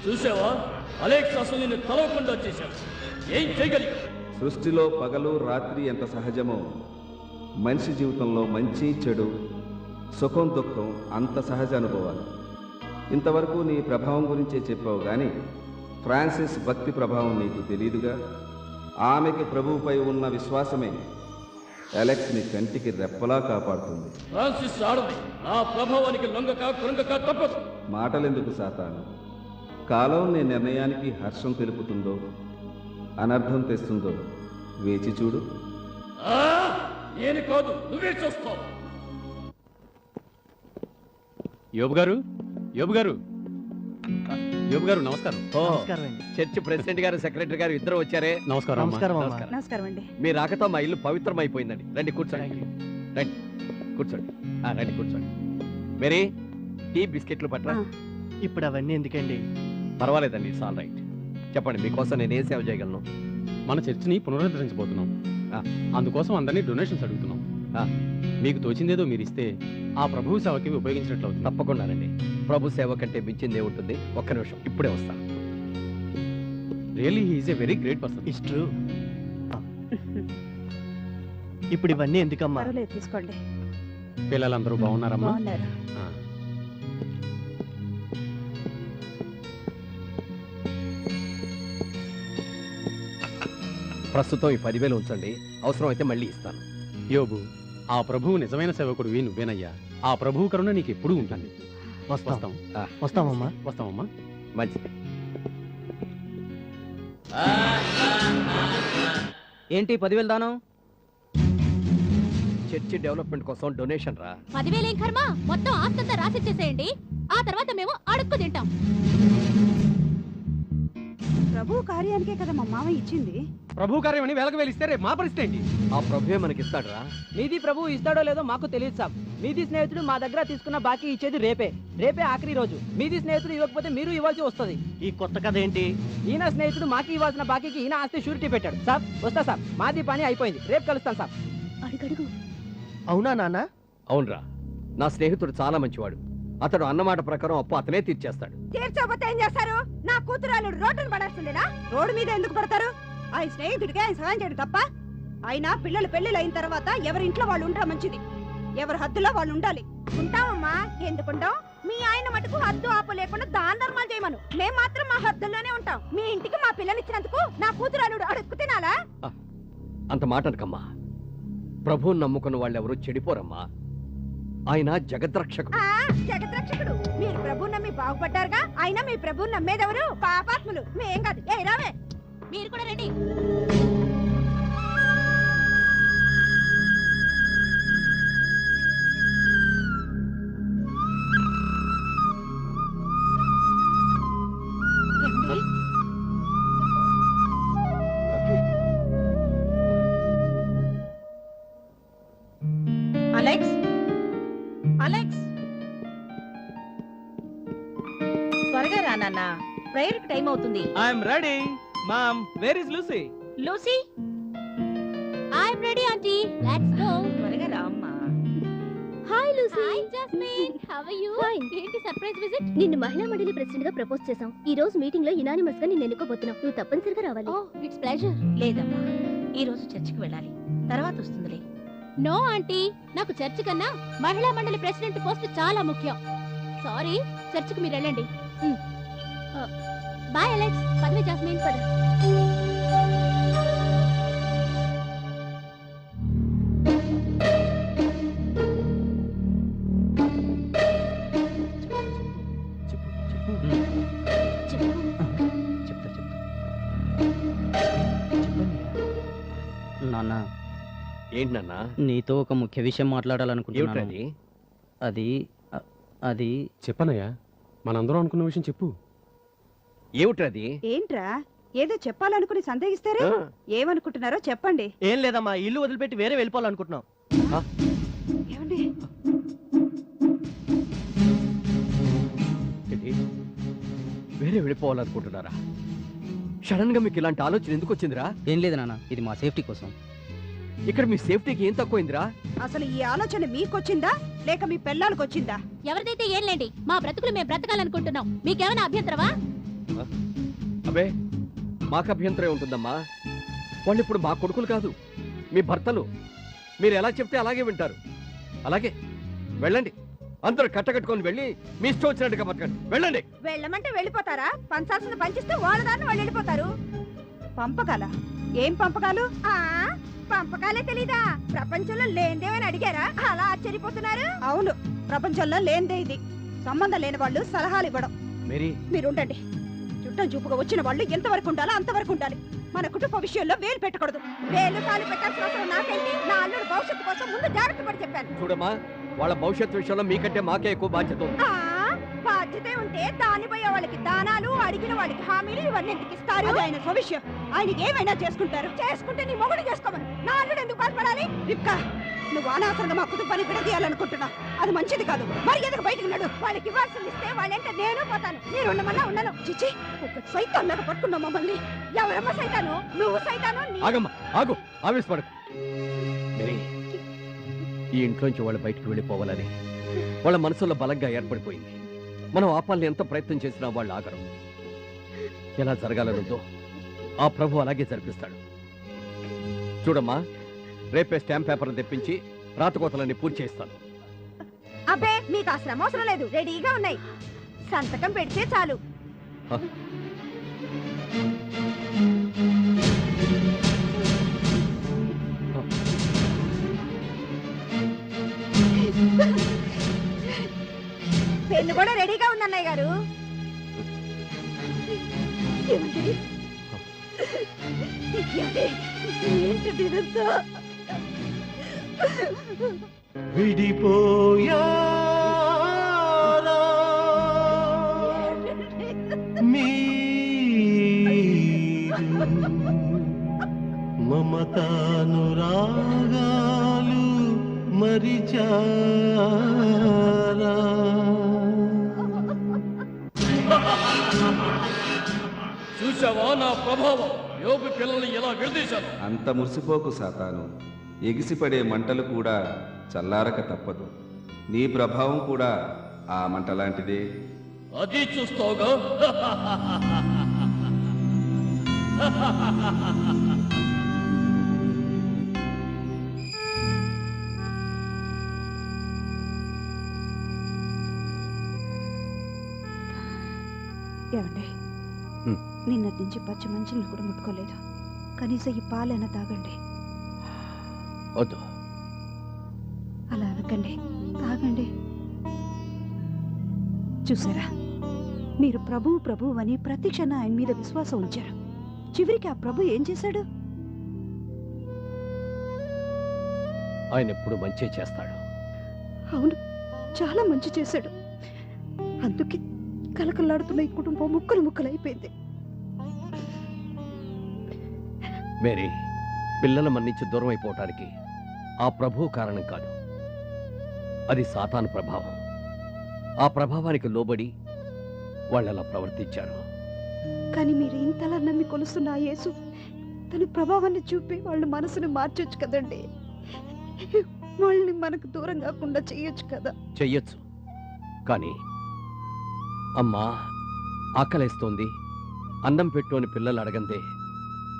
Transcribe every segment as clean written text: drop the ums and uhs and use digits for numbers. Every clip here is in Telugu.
చూసావా, అలెక్స్ అసలు నిన్ను తలవకుండా చేశాడు. ఏం చేయగలిగా? సృష్టిలో పగలు రాత్రి ఎంత సహజమో మనిషి జీవితంలో మంచి చెడు సుఖం దుఃఖం అంత సహజ అనుభవాలు. ఇంతవరకు నీ ప్రభావం గురించే చెప్పావు కానీ ఫ్రాన్సిస్ భక్తి ప్రభావం నీకు తెలియదుగా. ఆమెకి ప్రభువుపై ఉన్న విశ్వాసమే అలెక్స్ని కంటికి రెప్పలా కాపాడుతుంది. ఫ్రాన్సిస్ ఆడది, నా ప్రభావానికి లొంగక కృంగక తప్పదు. మాటలెందుకు సాతాను? కాలం నీ నిర్ణయానికి హర్షం తెలుపుతుందో అనర్థం తెస్తుందో వేచి చూడు. నేను కాదు, నువ్వే చూస్తావు. యోబు గారు, యోబు గారు, యోబు గారు నమస్కారం. చర్చ్ ప్రెసిడెంట్ గారు సెక్రటరీ గారు ఇద్దరు వచ్చారే. నమస్కారం. నమస్కారం అండి. మీ రాకతో మా ఇల్లు పవిత్రమైపోయిందండి. రండి కూర్చోండి. రండి కూర్చోండి. రండి కూర్చోండి. మేరీ, టీ బిస్కెట్లు పట్టరా? ఇప్పుడు అవన్నీ ఎందుకండి? పర్వాలేదండి, ఇట్స్ ఆల్ రైట్. చెప్పండి, మీకోసం నేను ఏ సేవ చేయగలను? మన చర్చిని పునరుద్ధరించబోతున్నాం. అందుకోసం అందరినీ డొనేషన్స్ అడుగుతున్నాం. మీకు తోచిందేదో మీరు ఇస్తే ఆ ప్రభువు సేవకి ఉపయోగించినట్లు అవుతుంది. తప్పకుండానండి. ప్రభు సేవ కంటే మించిందే ఉంటుంది. ఒక్క నిమిషం, ఇప్పుడే వస్తాను. Really he is a very great person. It's true. ఇప్పుడు ఇవన్నీ ఎందుకమ్మా? పర్వాలేదు, తీసుకోండి. పిల్లలందరూ బాగున్నారమ్మా? బాగున్నారు. ప్రస్తుతం ఈ 10,000 ఉంచండి, అవసరం అయితే మళ్ళీ ఇస్తాను. యోబు, ఆ ప్రభువు నిజమైన సేవకుడివి నువ్వేనయ్యా. ఆ ప్రభువు కరుణ నీకు ఎప్పుడూ ఉంటుంది. వస్తాం. వస్తామమ్మా. వస్తామమ్మా. మంచిది. ఏంటి 10,000 దానం? చర్చి డెవలప్మెంట్ కోసం డొనేషన్ రా. 10,000 ఏం కర్మ, మొత్తం ఆస్తంతా రాసిచ్చేసేయండి. ఆ తర్వాత మేము అడుక్కు తింటాం. ప్రభు కార్యానికే కదా మా మామ ఇచ్చింది. ప్రభు కార్యం అని వేలకు వేలిస్తే రేపు మా పరిస్థితి ఏంటి? ఆ ప్రభువే మనకి ఇస్తాడురా. మీది ప్రభు ఇస్తాడో లేదో మాకు తెలియదు సాబ్. మీది స్నేహితుడు మా దగ్గర తీసుకున్న బాకీ ఇచ్చేది రేపే ఆఖరి రోజు. మీది స్నేహితుడు ఇవ్వకపోతే మీరు ఇవ్వాల్సి వస్తుంది. ఈ కొత్త కథ ఏంటి? ఈయన స్నేహితుడు మాకి ఇవ్వాల్సిన బాకీకి ఈయన ఆస్తి షూరిటీ పెట్టాడు. సాబ్ వస్తా సాబ్, మాది పని అయిపోయింది. రేపు కలుస్తాను సాబ్. అడుగడుగు. అవునా నాన్న? అవునరా, నా స్నేహితుడు చాలా మంచివాడు. అతడు అన్నమాట ప్రకారం అప్పు అతనే తీర్చేస్తాడు. తీర్చకపోతే ఏం చేస్తారు? నా కూతురాలు రోడ్డును పడేస్తుండేనా? రోడ్డు మీద ఎందుకు పడతారు? ఆయన స్నేహితుడికి ఆయన సహాయం చేయడం తప్ప? అయినా పిల్లలు పెళ్లిళ్ళు అయిన తర్వాత ఎవరి ఇంట్లో వాళ్ళు ఉంటా మంచిది. ఎవరి హద్దులో వాళ్ళు ఉండాలి. ఉంటామమ్మా, ఎందుకుంటాం? మీ ఆయన మటుకు హద్దు ఆపు లేకుండా దాన ధర్మాలు చేయమను. మేం మాత్రం మా హద్దుల్లోనే ఉంటాం. మీ ఇంటికి మా పిల్లనిచ్చినందుకు నా కూతురాలు అడుక్కు తినాలా? అంత మాట అనకమ్మా. ప్రభువుని నమ్ముకున్న వాళ్ళెవరూ చెడిపోరమ్మా. ఆయన జగద్రక్షకుడు. జగద్రక్షకుడు. మీరు ప్రభువు నమ్మి బాగుపడ్డారుగా. అయినా మీ ప్రభువు నమ్మేదెవరు? పాపాత్ములు. మేం కాదు. ఏ రావే, మీరు కూడా రండి. అలెక్స్, అలెక్స్, త్వరగా రా నాన్న, ప్రేయర్ కి టైం అవుతుంది. I'm ready mom. Where is Lucy? Lucy, I'm ready aunty. Let's go. త్వరగా రా అమ్మా. Hi Lucy. Hi Jasmine, how are you? ఏంటి సర్ప్రైజ్ విజిట్? నిన్ను మహిళా మండలి ప్రెసిడెంట్ గా ప్రపోజ్ చేశాం. ఈ రోజు మీటింగ్ లో యునానిమస్ గా నిన్ను ఎన్నుకోబోతున్నాం. నువ్వు తప్పనిసరిగా రావాలి. ఓ, ఇట్స్ ప్లెజర్. లేదమ్మా, ఈ రోజు చర్చికి వెళ్ళాలి, తర్వాత వస్తుందిలే. నో ఆంటీ, నాకు చర్చ్ కన్నా మహిళా మండలి ప్రెసిడెంట్ పోస్ట్ చాలా ముఖ్యం. సారీ, చర్చికి మీరు వెళ్ళండి. Bye Alex. పదవి జాస్మిన్, పద. నాన్న, ఏంటి నాన్న? నీతో ఒక ముఖ్య విషయం మాట్లాడాలనుకుంటున్నాను. ఏమిటది? అది చెప్పనయ్యా, మనందరం అనుకున్న విషయం చెప్పు. ఏమిటది? ఏంట్రా, ఏదో చెప్పాలనుకుని సందేహిస్తారే? ఏమనుకుంటున్నారో చెప్పండి. ఏం లేదమ్మా, ఇల్లు వదిలిపెట్టి వేరే వెళ్ళిపోవాలనుకుంటున్నాం. ఏమండి? వేరే వెళ్ళిపోవాలనుకుంటున్నారా? సడన్ గా మీకు ఇలాంటి ఆలోచన ఎందుకు వచ్చిందిరా? ఏం లేదు నాన్న, ఇది మా సేఫ్టీ కోసం. ఇక్కడ మీ సేఫ్టీకి ఏం తక్కువైందిరా? అసలు ఈ ఆలోచన మీకొచ్చిందా లేక మీ పిల్లలకు వచ్చిందా? ఎవరిదైతే ఏం లేండి, మా బ్రతుకులు మేము బ్రతకాలనుకుంటున్నాం. మీకేమైనా అభ్యంతరమా? అబ్బే మాకు అభ్యంతరం ఉంటుందమ్మా. వాళ్ళు ఇప్పుడు మా కొడుకులు కాదు, మీ భర్తలు. మీరు ఎలా చెప్తే అలాగే వింటారు. అలాగే వెళ్ళండి, అందరూ కట్టకట్టుకొని వెళ్ళి మీ ఇష్టం వచ్చినట్టుగా బతకండి. వెళ్ళండి. వెళ్ళమంటే వెళ్ళిపోతారా? పంచాల్సిన పంచిస్తే వాళ్ళ దాన్ని వాళ్ళు వెళ్ళిపోతారు. పంపకాల? ఏం పంపకాలు? పంపకాలే తెలీదా? ప్రపంచంలో లేనిదేమని అడిగారా? అలా ఆశ్చర్యపోతున్నారు. అవును, ప్రపంచంలో లేనిదే ఇది. సంబంధం లేని వాళ్ళు సలహాలు ఇవ్వడం. మీరుండండి. చుట్టం చూపుగా వచ్చిన వాళ్ళు ఎంతవరకు ఉండాలో అంతవరకు ఉండాలి. మన కుటుంబ విషయంలో వేలు పెట్టకూడదు. వేలు కాలు పెట్టాల్సిన అవసరం నాకేంటి? నా అల్లుడు భవిష్యత్తు కోసం ముందు జాగ్రత్త పడి చెప్పాను. చూడమ్మా, వాళ్ళ భవిష్యత్తు విషయంలో మీకంటే మాకే ఎక్కువ బాధ్యత ఉంది. బాధ్యతే ఉంటే దాని పోయే వాళ్ళకి దానాలు, అడిగిన వాళ్ళకి హామీలు ఇవన్నీ ఎందుకు ఇస్తారు? అది ఆయన భవిష్యం. ఆయన ఏమైనా చేసుకుంటారు. చేసుకుంటే నీ మొగుడు చేసుకోమని. నా అల్లుడు ఎందుకు బాధపడాలి? రిప్కా, నువ్వు అనవసరంగా మా కుటుంబాన్ని విడదీయాలనుకుంటున్నా. అది మంచిది కాదు. మరి ఎందుకు బయటకు నడు? వాళ్ళకి ఇవ్వాల్సింది ఇస్తే వాళ్ళంటే నేను పోతాను. నేను ఉండమన్నా ఉండను. చిచి, ఒక సైతాన్లాగా పట్టుకున్నావు మమ్మల్ని. ఎవరమ్మ సైతాను? నువ్వు సైతాను. ఆగమ్మా, ఆగు, ఆవేశపడకు. ఈ ఇంట్లోంచి వాళ్ళు బయటకు వెళ్ళిపోవాలని వాళ్ళ మనసులో బలంగా ఏర్పడిపోయింది. మనం ఆపాలని ఎంత ప్రయత్నం చేసినా వాళ్ళు ఆగరు. ఎలా జరగాలనుందో ఆ ప్రభు అలాగే జరిపిస్తాడు. చూడమ్మా, రేపే స్టాంప్ పేపర్లు తెప్పించి రాతకోతలన్నీ పూర్తి చేస్తాను. అబ్బే, మీకు ఆ శ్రమ అవసరం లేదు. రెడీగా ఉన్నాయి. సంతకం పెడితే చాలు. పెన్ను కూడా రెడీగా ఉంది అన్నయ్య గారు. ఏంటిదంతా? విడిపోయారా మీరు మమతానురాగాలు మరిచారా? చూసావా నా ప్రభావం? యోగు పిల్లల్ని ఎలా విడదీశాను. అంత మురిసిపోకు సాతాను. ఎగిసిపడే మంటలు కూడా చల్లారక తప్పదు. నీ ప్రభావం కూడా ఆ మంట లాంటిదే. అది చూస్తావుగా. ఏమండి, నిన్నటి నుంచి పచ్చి మంచిని కూడా ముట్టుకోలేదు. కనీసం ఈ పాలైనా తాగండి. వద్దు, అలా అనకండి, తాగండి. చూసారా, మీరు ప్రభు ప్రభు అని ప్రతి క్షణం ఆయన మీద విశ్వాసం ఉంచారు. చివరికి ఆ ప్రభు ఏం చేశాడు? ఆయన ఎప్పుడు మంచి చేస్తాడు. అవును, చాలా మంచి చేశాడు. అందుకే కలకలాడుతున్న ఈ కుటుంబం ముక్కలు ముక్కలు అయిపోయింది. మేరీ, పిల్లల మన్నించి దూరం అయిపోవటానికి ఆ ప్రభు కారణం కాదు. అది సాతాను ప్రభావం. ఆ ప్రభావానికి లోబడి వాళ్ళలా ప్రవర్తించారు. కానీ మీరు ఇంతలా నమ్మి కొలుస్తున్న ఆ యేసు తన ప్రభావాన్ని చూపి వాళ్ళ మనసుని మార్చొచ్చు కదండి. వాళ్ళని మనకు దూరం కాకుండా చెయ్యొచ్చు కదా. చెయ్యొచ్చు, కానీ అమ్మా ఆకలేస్తోంది, అన్నం పెట్టు అని పిల్లలు అడగందే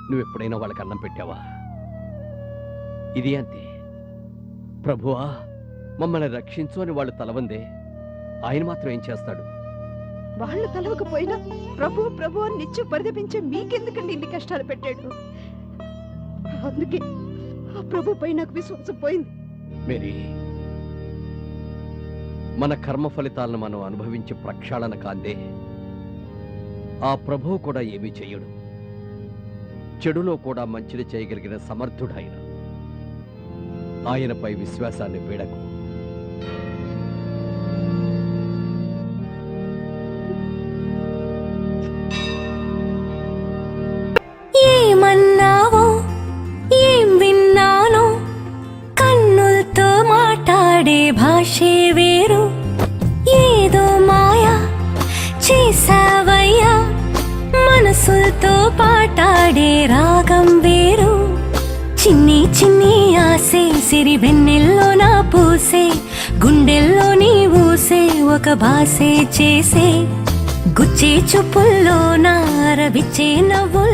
నువ్వెప్పుడైనా వాళ్ళకి అన్నం పెట్టావా? ఇది అంతే. ప్రభువా మమ్మల్ని రక్షించు అని వాళ్ళు తలవందే ఆయన మాత్రం ఏం చేస్తాడు? వాళ్ళు తలవకపోయినా ప్రభు ప్రభు అని నిత్యం పరిదపించే మీకెందుకండి ఇన్ని కష్టాలు పెట్టాడు? అందుకే ఆ ప్రభు పై నాకు విశ్వాసం పోయింది. మేరీ, మన కర్మ ఫలితాలను మనం అనుభవించి ప్రక్షాళన కాందే ఆ ప్రభువు కూడా ఏమీ చెయ్యడు. చెడులో కూడా మంచిని చేయగలిగిన సమర్థుడైన ఆయనపై విశ్వాసాన్ని వీడకు. ఏమన్నావో ఏం విన్నానో, కన్నులతో మాట్లాడే భాషే వేరు. ఏదో మాయా చేసావయ్యా, మనసులతో పాటాడే రాగం వేరు. చిన్ని చిన్ని ఆసే సిరి వెన్నెల్లో నా పూసే, గుండెల్లో నీ ఊసే ఒక భాసే చేసే. గుచ్చే చూపుల్లో నారవిచ్చే నవ్వుల్లో